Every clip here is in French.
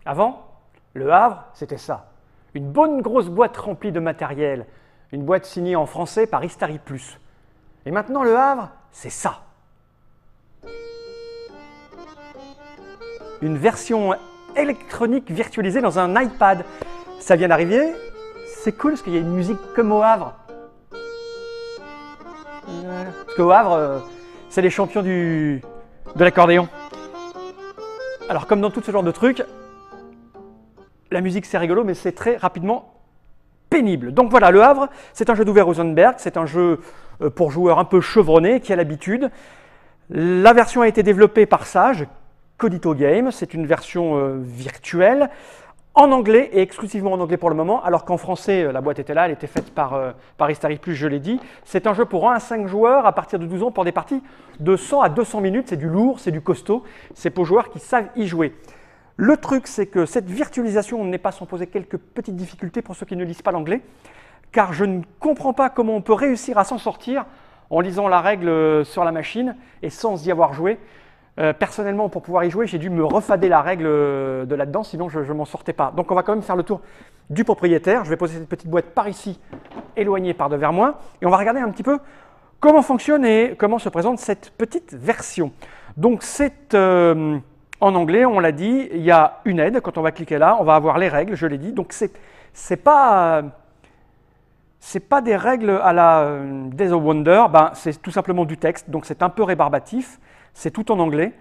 Avant, le Havre, c'était ça. Une bonne grosse boîte remplie de matériel. Une boîte signée en français par Istari+. Et maintenant, le Havre, c'est ça. Une version électronique virtualisée dans un iPad. Ça vient d'arriver. C'est cool parce qu'il y a une musique comme au Havre. Parce qu'au Havre, c'est les champions de l'accordéon. Alors comme dans tout ce genre de trucs, la musique c'est rigolo, mais c'est très rapidement pénible. Donc voilà, le Havre, c'est un jeu d'Uwe Rosenberg, c'est un jeu pour joueurs un peu chevronnés, qui a l'habitude. La version a été développée par Sage, Codito Games, c'est une version virtuelle, en anglais et exclusivement en anglais pour le moment, alors qu'en français, la boîte était là, elle était faite par Istari+, je l'ai dit. C'est un jeu pour 1 à 5 joueurs à partir de 12 ans pour des parties de 100 à 200 minutes, c'est du lourd, c'est du costaud, c'est pour joueurs qui savent y jouer. Le truc, c'est que cette virtualisation n'est pas sans poser quelques petites difficultés pour ceux qui ne lisent pas l'anglais, car je ne comprends pas comment on peut réussir à s'en sortir en lisant la règle sur la machine et sans y avoir joué. Personnellement, pour pouvoir y jouer, j'ai dû me refader la règle de là-dedans, sinon je ne m'en sortais pas. Donc on va quand même faire le tour du propriétaire. Je vais poser cette petite boîte par ici, éloignée par devers moi, et on va regarder un petit peu comment fonctionne et comment se présente cette petite version. Donc c'est en anglais, on l'a dit, il y a une aide. Quand on va cliquer là, on va avoir les règles, je l'ai dit. Donc c'est pas des règles à la Days of Wonder, c'est tout simplement du texte, donc c'est un peu rébarbatif. C'est tout en anglais,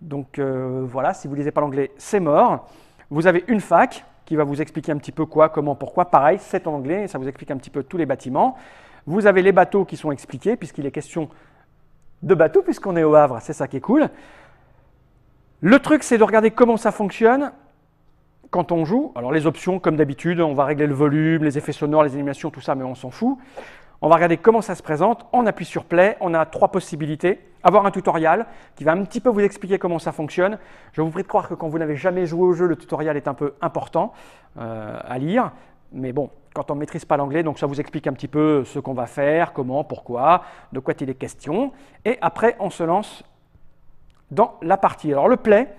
donc voilà, si vous ne lisez pas l'anglais, c'est mort. Vous avez une fac qui va vous expliquer un petit peu quoi, comment, pourquoi. Pareil, c'est en anglais, ça vous explique un petit peu tous les bâtiments. Vous avez les bateaux qui sont expliqués, puisqu'il est question de bateaux, puisqu'on est au Havre, c'est ça qui est cool. Le truc, c'est de regarder comment ça fonctionne quand on joue. Alors les options, comme d'habitude, on va régler le volume, les effets sonores, les animations, tout ça, mais on s'en fout. On va regarder comment ça se présente, on appuie sur Play, on a 3 possibilités. Avoir un tutoriel qui va un petit peu vous expliquer comment ça fonctionne. Je vous prie de croire que quand vous n'avez jamais joué au jeu, le tutoriel est un peu important à lire. Mais bon, quand on ne maîtrise pas l'anglais, donc ça vous explique un petit peu ce qu'on va faire, comment, pourquoi, de quoi il est question. Et après, on se lance dans la partie. Alors le Play,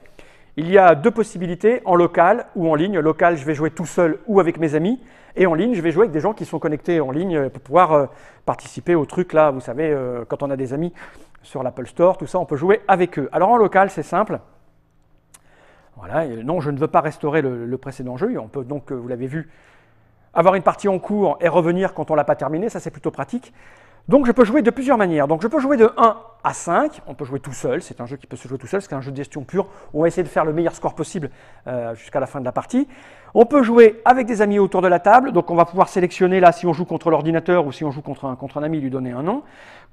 il y a 2 possibilités, en local ou en ligne. Local, je vais jouer tout seul ou avec mes amis. Et en ligne, je vais jouer avec des gens qui sont connectés en ligne pour pouvoir participer au truc là. Vous savez, quand on a des amis sur l'Apple Store, tout ça, on peut jouer avec eux. Alors en local, c'est simple. Voilà, non, je ne veux pas restaurer le précédent jeu. On peut donc, vous l'avez vu, avoir une partie en cours et revenir quand on ne l'a pas terminé. Ça, c'est plutôt pratique. Donc je peux jouer de plusieurs manières. Donc je peux jouer de 1 à 5, on peut jouer tout seul, c'est un jeu qui peut se jouer tout seul, c'est un jeu de gestion pure, où on va essayer de faire le meilleur score possible jusqu'à la fin de la partie. On peut jouer avec des amis autour de la table, donc on va pouvoir sélectionner là si on joue contre l'ordinateur ou si on joue contre un ami, lui donner un nom.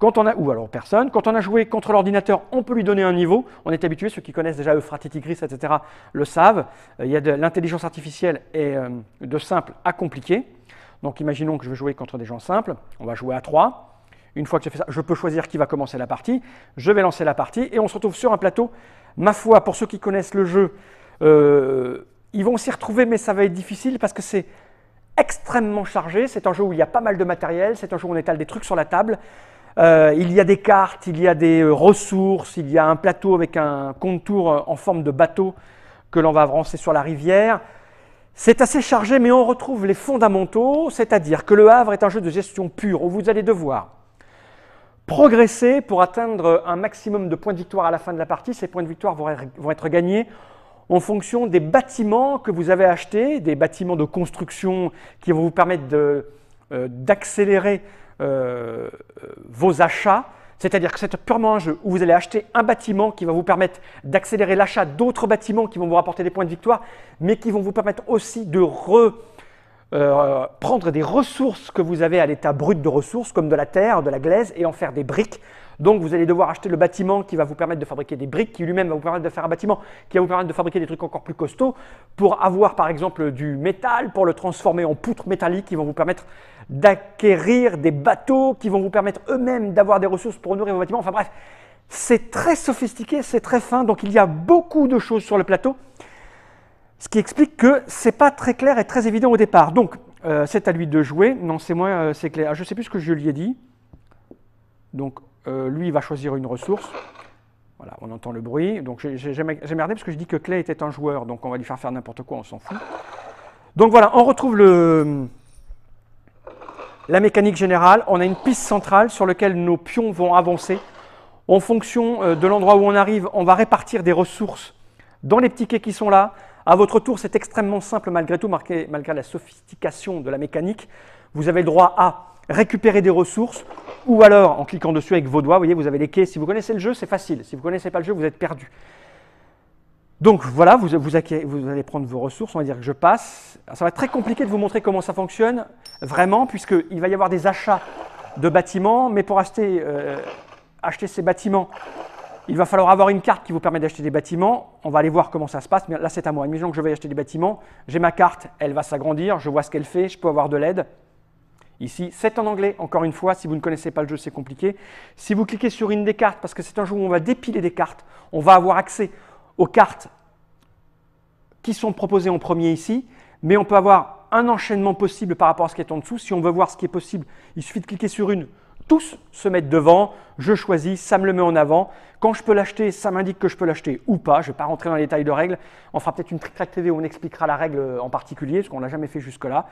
Ou alors personne. Quand on a joué contre l'ordinateur, on peut lui donner un niveau. On est habitué, ceux qui connaissent déjà Euphrates, Tigris, etc. le savent. Il y a de l'intelligence artificielle et de simple à compliqué. Donc imaginons que je vais jouer contre des gens simples, on va jouer à 3. Une fois que j'ai fait ça, je peux choisir qui va commencer la partie. Je vais lancer la partie et on se retrouve sur un plateau. Ma foi, pour ceux qui connaissent le jeu, ils vont s'y retrouver, mais ça va être difficile parce que c'est extrêmement chargé. C'est un jeu où il y a pas mal de matériel. C'est un jeu où on étale des trucs sur la table. Il y a des cartes, il y a des ressources, il y a un plateau avec un contour en forme de bateau que l'on va avancer sur la rivière. C'est assez chargé, mais on retrouve les fondamentaux, c'est-à-dire que le Havre est un jeu de gestion pure où vous allez devoir progresser pour atteindre un maximum de points de victoire à la fin de la partie. Ces points de victoire vont être gagnés en fonction des bâtiments que vous avez achetés, des bâtiments de construction qui vont vous permettre d'accélérer vos achats. C'est-à-dire que c'est purement un jeu où vous allez acheter un bâtiment qui va vous permettre d'accélérer l'achat d'autres bâtiments qui vont vous rapporter des points de victoire, mais qui vont vous permettre aussi de prendre des ressources que vous avez à l'état brut de ressources, comme de la terre, de la glaise, et en faire des briques. Donc vous allez devoir acheter le bâtiment qui va vous permettre de fabriquer des briques, qui lui-même va vous permettre de faire un bâtiment, qui va vous permettre de fabriquer des trucs encore plus costauds, pour avoir par exemple du métal, pour le transformer en poutres métalliques qui vont vous permettre d'acquérir des bateaux, qui vont vous permettre eux-mêmes d'avoir des ressources pour nourrir vos bâtiments. Enfin bref, c'est très sophistiqué, c'est très fin, donc il y a beaucoup de choses sur le plateau. Ce qui explique que ce n'est pas très clair et très évident au départ. Donc, c'est à lui de jouer. Non, c'est moi, c'est clair. Je ne sais plus ce que je lui ai dit. Donc, lui, il va choisir une ressource. Voilà, on entend le bruit. Donc j'ai merdé parce que je dis que Clay était un joueur, donc on va lui faire n'importe quoi, on s'en fout. Donc voilà, on retrouve la mécanique générale. On a une piste centrale sur laquelle nos pions vont avancer. En fonction de l'endroit où on arrive, on va répartir des ressources dans les petits quais qui sont là. À votre tour, c'est extrêmement simple malgré tout, malgré la sophistication de la mécanique. Vous avez le droit à récupérer des ressources ou alors en cliquant dessus avec vos doigts. Vous voyez, vous avez les quais. Si vous connaissez le jeu, c'est facile. Si vous ne connaissez pas le jeu, vous êtes perdu. Donc voilà, vous allez prendre vos ressources. On va dire que je passe. Alors, ça va être très compliqué de vous montrer comment ça fonctionne vraiment, puisqu'il va y avoir des achats de bâtiments. Mais pour acheter ces bâtiments, il va falloir avoir une carte qui vous permet d'acheter des bâtiments. On va aller voir comment ça se passe. Mais là, c'est à moi. Imaginons que je vais acheter des bâtiments. J'ai ma carte, elle va s'agrandir. Je vois ce qu'elle fait. Je peux avoir de l'aide. Ici, c'est en anglais. Encore une fois, si vous ne connaissez pas le jeu, c'est compliqué. Si vous cliquez sur une des cartes, parce que c'est un jeu où on va dépiler des cartes, on va avoir accès aux cartes qui sont proposées en premier ici. Mais on peut avoir un enchaînement possible par rapport à ce qui est en dessous. Si on veut voir ce qui est possible, il suffit de cliquer sur une. Tous se mettent devant, je choisis, ça me le met en avant. Quand je peux l'acheter, ça m'indique que je peux l'acheter ou pas. Je ne vais pas rentrer dans les détails de règles. On fera peut-être une Trick Track TV où on expliquera la règle en particulier, parce qu'on ne l'a jamais fait jusque-là.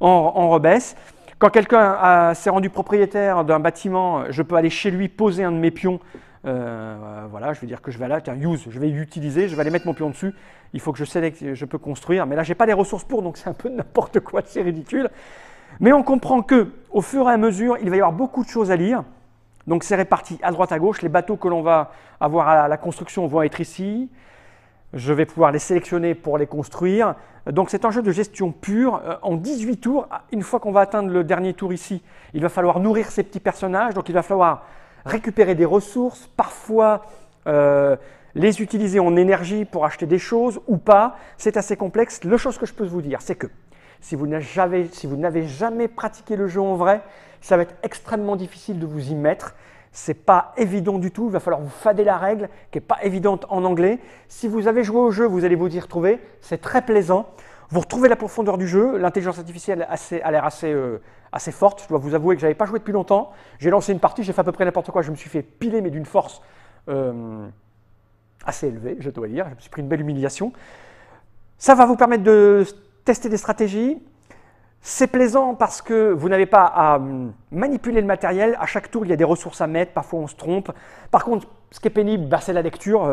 On rebaisse. Quand quelqu'un s'est rendu propriétaire d'un bâtiment, je peux aller chez lui poser un de mes pions. Voilà, je vais dire que je vais là, tiens, use, je vais l'utiliser, je vais aller mettre mon pion dessus. Il faut que je sélectionne, je peux construire. Mais là, je n'ai pas les ressources pour, donc c'est un peu n'importe quoi, c'est ridicule. Mais on comprend qu'au fur et à mesure, il va y avoir beaucoup de choses à lire. Donc c'est réparti à droite à gauche. Les bateaux que l'on va avoir à la construction vont être ici. Je vais pouvoir les sélectionner pour les construire. Donc c'est un jeu de gestion pure. En 18 tours, une fois qu'on va atteindre le dernier tour ici, il va falloir nourrir ces petits personnages. Donc il va falloir récupérer des ressources, parfois les utiliser en énergie pour acheter des choses ou pas. C'est assez complexe. La chose que je peux vous dire, c'est que si vous n'avez jamais pratiqué le jeu en vrai, ça va être extrêmement difficile de vous y mettre. Ce n'est pas évident du tout, il va falloir vous fader la règle qui n'est pas évidente en anglais. Si vous avez joué au jeu, vous allez vous y retrouver, c'est très plaisant. Vous retrouvez la profondeur du jeu, l'intelligence artificielle a l'air assez forte. Je dois vous avouer que je n'avais pas joué depuis longtemps. J'ai lancé une partie, j'ai fait à peu près n'importe quoi, je me suis fait piler mais d'une force assez élevée, je dois dire. Je me suis pris une belle humiliation. Ça va vous permettre de tester des stratégies. C'est plaisant parce que vous n'avez pas à manipuler le matériel. À chaque tour, il y a des ressources à mettre. Parfois, on se trompe. Par contre, ce qui est pénible, c'est la lecture.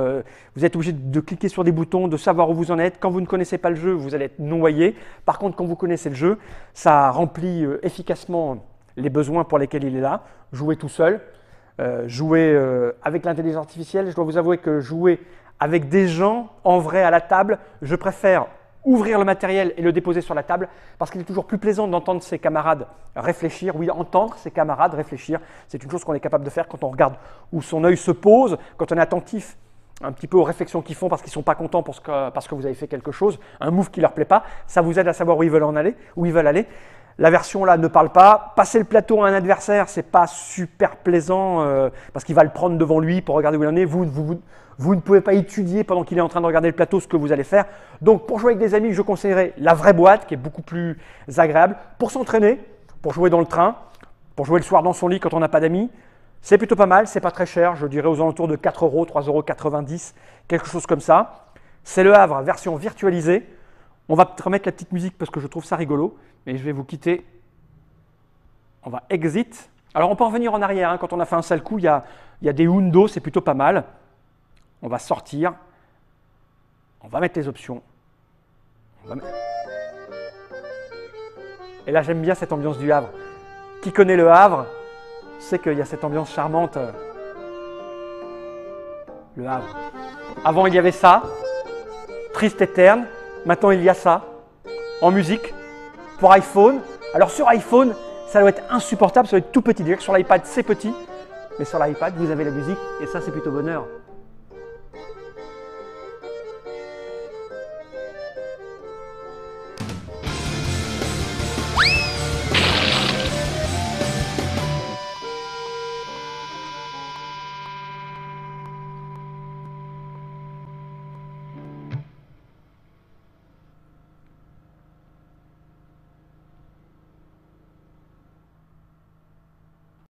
Vous êtes obligé de cliquer sur des boutons, de savoir où vous en êtes. Quand vous ne connaissez pas le jeu, vous allez être noyé. Par contre, quand vous connaissez le jeu, ça remplit efficacement les besoins pour lesquels il est là. Jouer tout seul, jouer avec l'intelligence artificielle. Je dois vous avouer que jouer avec des gens en vrai à la table, je préfère ouvrir le matériel et le déposer sur la table parce qu'il est toujours plus plaisant d'entendre ses camarades réfléchir. Oui, entendre ses camarades réfléchir, c'est une chose qu'on est capable de faire quand on regarde où son œil se pose, quand on est attentif un petit peu aux réflexions qu'ils font parce qu'ils ne sont pas contents parce que vous avez fait quelque chose, un move qui ne leur plaît pas. Ça vous aide à savoir où ils veulent aller. La version là ne parle pas. Passer le plateau à un adversaire, c'est pas super plaisant parce qu'il va le prendre devant lui pour regarder où il en est. Vous ne pouvez pas étudier pendant qu'il est en train de regarder le plateau ce que vous allez faire. Donc pour jouer avec des amis, je conseillerais la vraie boîte qui est beaucoup plus agréable. Pour s'entraîner, pour jouer dans le train, pour jouer le soir dans son lit quand on n'a pas d'amis, c'est plutôt pas mal, c'est pas très cher, je dirais aux alentours de 4 €, 3,90 €, quelque chose comme ça. C'est Le Havre, version virtualisée. On va remettre la petite musique parce que je trouve ça rigolo, mais je vais vous quitter. On va exit. Alors on peut revenir en arrière, hein. Quand on a fait un sale coup, il y a des Undo, c'est plutôt pas mal. On va sortir, on va mettre les options. Et là, j'aime bien cette ambiance du Havre. Qui connaît le Havre sait qu'il y a cette ambiance charmante. Le Havre. Avant, il y avait ça, triste et terne. Maintenant, il y a ça, en musique, pour iPhone. Alors sur iPhone, ça doit être insupportable, ça doit être tout petit. Déjà que sur l'iPad, c'est petit. Mais sur l'iPad, vous avez la musique et ça, c'est plutôt bonheur.